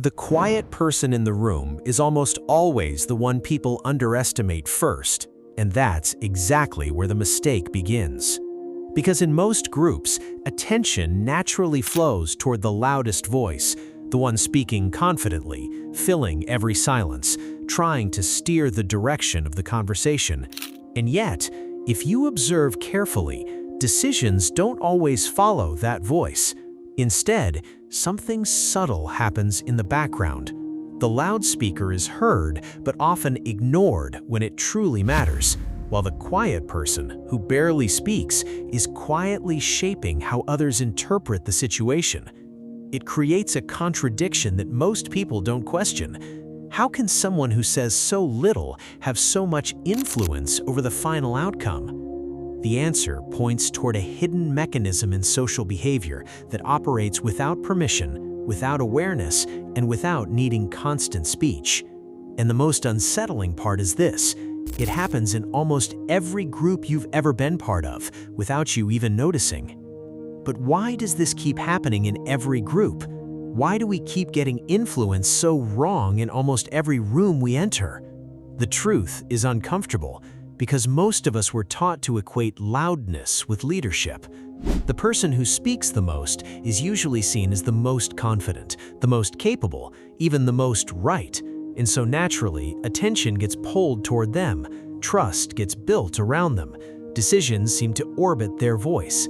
The quiet person in the room is almost always the one people underestimate first, and that's exactly where the mistake begins. Because in most groups, attention naturally flows toward the loudest voice, the one speaking confidently, filling every silence, trying to steer the direction of the conversation. And yet, if you observe carefully, decisions don't always follow that voice. Instead, something subtle happens in the background. The loudspeaker is heard, but often ignored when it truly matters, while the quiet person, who barely speaks, is quietly shaping how others interpret the situation. It creates a contradiction that most people don't question. How can someone who says so little have so much influence over the final outcome? The answer points toward a hidden mechanism in social behavior that operates without permission, without awareness, and without needing constant speech. And the most unsettling part is this: it happens in almost every group you've ever been part of, without you even noticing. But why does this keep happening in every group? Why do we keep getting influenced so wrong in almost every room we enter? The truth is uncomfortable, because most of us were taught to equate loudness with leadership. The person who speaks the most is usually seen as the most confident, the most capable, even the most right. And so naturally, attention gets pulled toward them, trust gets built around them, decisions seem to orbit their voice.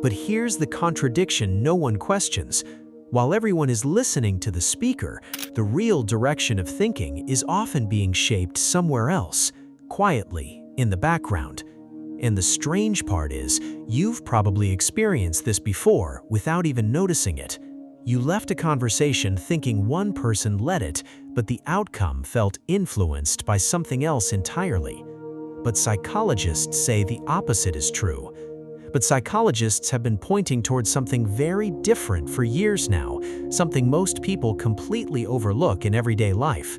But here's the contradiction no one questions. While everyone is listening to the speaker, the real direction of thinking is often being shaped somewhere else, quietly, in the background. And the strange part is, you've probably experienced this before without even noticing it. You left a conversation thinking one person led it, but the outcome felt influenced by something else entirely. But psychologists say the opposite is true. But psychologists have been pointing towards something very different for years now, something most people completely overlook in everyday life.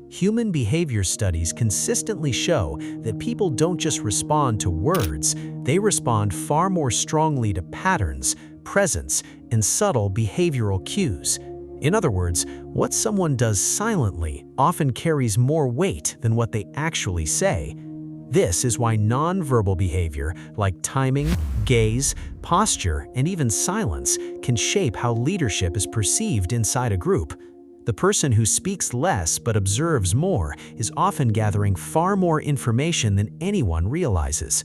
Human behavior studies consistently show that people don't just respond to words, they respond far more strongly to patterns, presence, and subtle behavioral cues. In other words, what someone does silently often carries more weight than what they actually say. This is why nonverbal behavior, like timing, gaze, posture, and even silence, can shape how leadership is perceived inside a group. The person who speaks less but observes more is often gathering far more information than anyone realizes.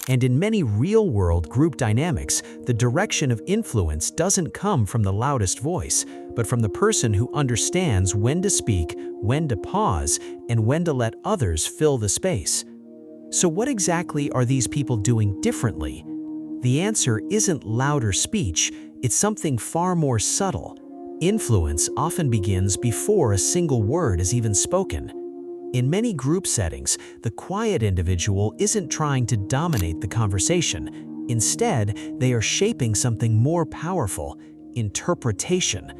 And in many real-world group dynamics, the direction of influence doesn't come from the loudest voice, but from the person who understands when to speak, when to pause, and when to let others fill the space. So what exactly are these people doing differently? The answer isn't louder speech, it's something far more subtle. Influence often begins before a single word is even spoken. In many group settings, the quiet individual isn't trying to dominate the conversation. Instead, they are shaping something more powerful: interpretation.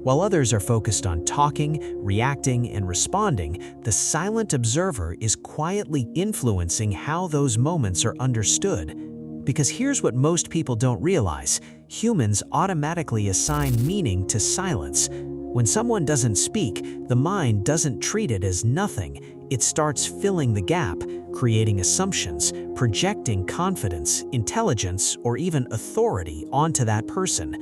While others are focused on talking, reacting, and responding, the silent observer is quietly influencing how those moments are understood. Because here's what most people don't realize: humans automatically assign meaning to silence. When someone doesn't speak, the mind doesn't treat it as nothing. It starts filling the gap, creating assumptions, projecting confidence, intelligence, or even authority onto that person.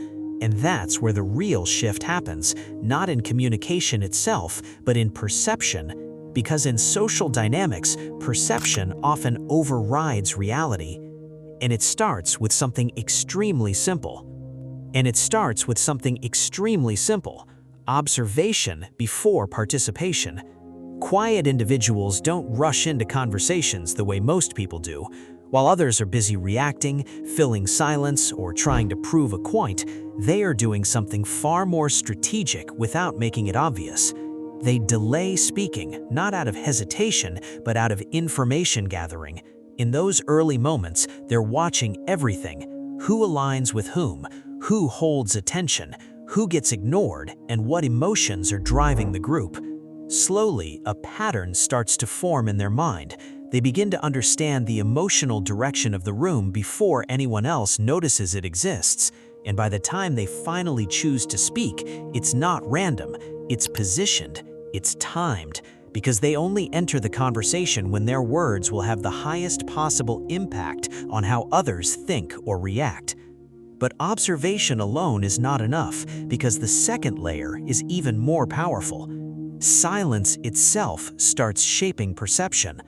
And that's where the real shift happens, not in communication itself, but in perception. Because in social dynamics, perception often overrides reality. And it starts with something extremely simple. Observation before participation. Quiet individuals don't rush into conversations the way most people do. While others are busy reacting, filling silence, or trying to prove a point, they are doing something far more strategic without making it obvious. They delay speaking, not out of hesitation, but out of information gathering. In those early moments, they're watching everything: who aligns with whom, who holds attention, who gets ignored, and what emotions are driving the group. Slowly, a pattern starts to form in their mind. They begin to understand the emotional direction of the room before anyone else notices it exists. And by the time they finally choose to speak, it's not random. It's positioned, it's timed, because they only enter the conversation when their words will have the highest possible impact on how others think or react. But observation alone is not enough, because the second layer is even more powerful. Silence itself starts shaping perception.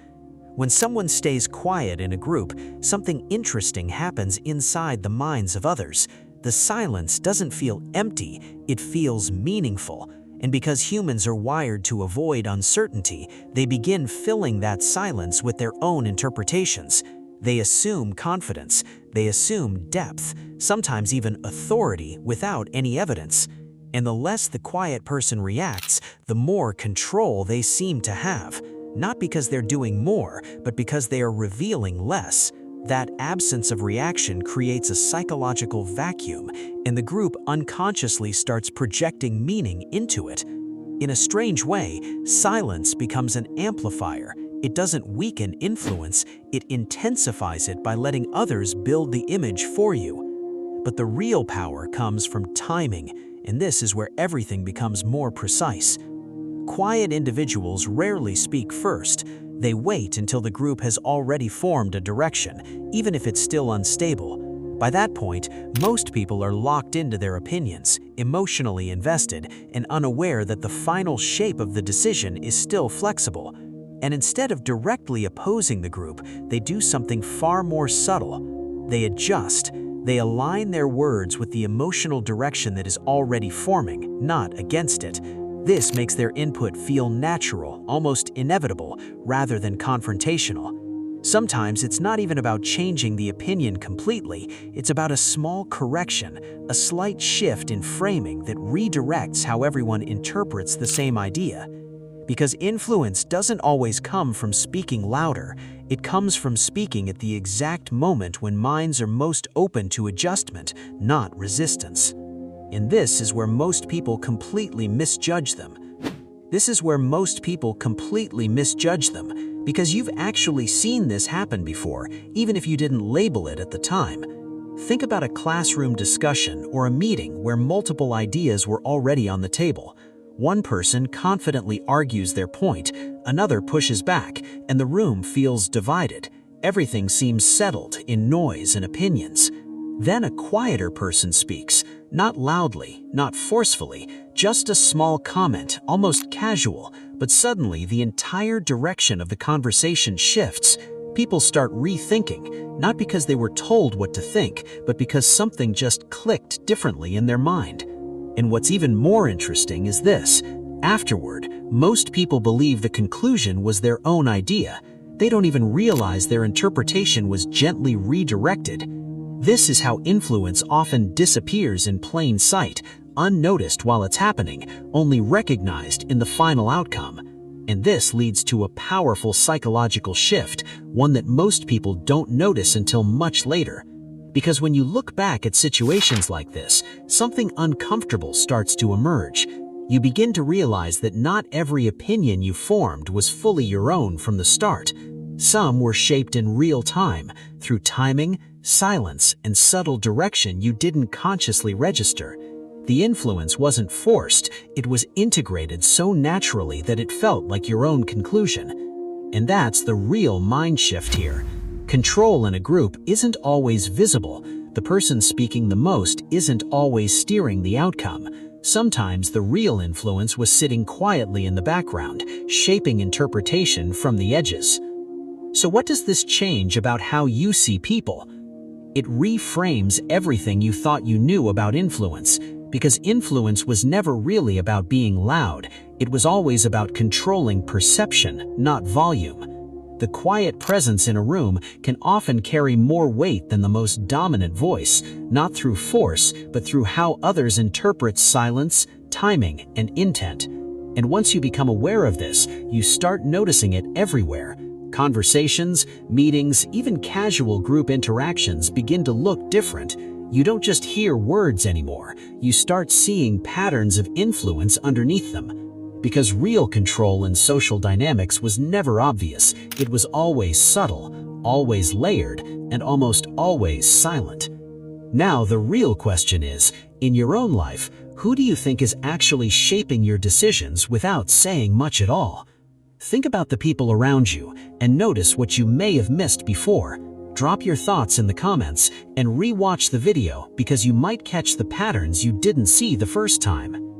When someone stays quiet in a group, something interesting happens inside the minds of others. The silence doesn't feel empty, it feels meaningful. And because humans are wired to avoid uncertainty, they begin filling that silence with their own interpretations. They assume confidence, they assume depth, sometimes even authority without any evidence. And the less the quiet person reacts, the more control they seem to have. Not because they're doing more, but because they are revealing less. That absence of reaction creates a psychological vacuum, and the group unconsciously starts projecting meaning into it. In a strange way, silence becomes an amplifier. It doesn't weaken influence, it intensifies it by letting others build the image for you. But the real power comes from timing, and this is where everything becomes more precise. Quiet individuals rarely speak first. They wait until the group has already formed a direction, even if it's still unstable. By that point, most people are locked into their opinions, emotionally invested, and unaware that the final shape of the decision is still flexible. And instead of directly opposing the group, they do something far more subtle. They adjust. They align their words with the emotional direction that is already forming, not against it. This makes their input feel natural, almost inevitable, rather than confrontational. Sometimes it's not even about changing the opinion completely, it's about a small correction, a slight shift in framing that redirects how everyone interprets the same idea. Because influence doesn't always come from speaking louder, it comes from speaking at the exact moment when minds are most open to adjustment, not resistance. And this is where most people completely misjudge them. Because you've actually seen this happen before, even if you didn't label it at the time. Think about a classroom discussion or a meeting where multiple ideas were already on the table. One person confidently argues their point, another pushes back, and the room feels divided. Everything seems settled in noise and opinions. Then a quieter person speaks, not loudly, not forcefully, just a small comment, almost casual, but suddenly the entire direction of the conversation shifts. People start rethinking, not because they were told what to think, but because something just clicked differently in their mind. And what's even more interesting is this. Afterward, most people believe the conclusion was their own idea. They don't even realize their interpretation was gently redirected. This is how influence often disappears in plain sight, unnoticed while it's happening, only recognized in the final outcome. And this leads to a powerful psychological shift, one that most people don't notice until much later. Because when you look back at situations like this, something uncomfortable starts to emerge. You begin to realize that not every opinion you formed was fully your own from the start. Some were shaped in real time, through timing, silence, and subtle direction you didn't consciously register. The influence wasn't forced, it was integrated so naturally that it felt like your own conclusion. And that's the real mind shift here. Control in a group isn't always visible. The person speaking the most isn't always steering the outcome. Sometimes the real influence was sitting quietly in the background, shaping interpretation from the edges. So what does this change about how you see people? It reframes everything you thought you knew about influence, because influence was never really about being loud. It was always about controlling perception, not volume. The quiet presence in a room can often carry more weight than the most dominant voice, not through force, but through how others interpret silence, timing, and intent. And once you become aware of this, you start noticing it everywhere. Conversations, meetings, even casual group interactions begin to look different. You don't just hear words anymore, you start seeing patterns of influence underneath them. Because real control in social dynamics was never obvious, it was always subtle, always layered, and almost always silent. Now the real question is, in your own life, Who do you think is actually shaping your decisions without saying much at all? Think about the people around you and notice what you may have missed before. Drop your thoughts in the comments and re-watch the video because you might catch the patterns you didn't see the first time.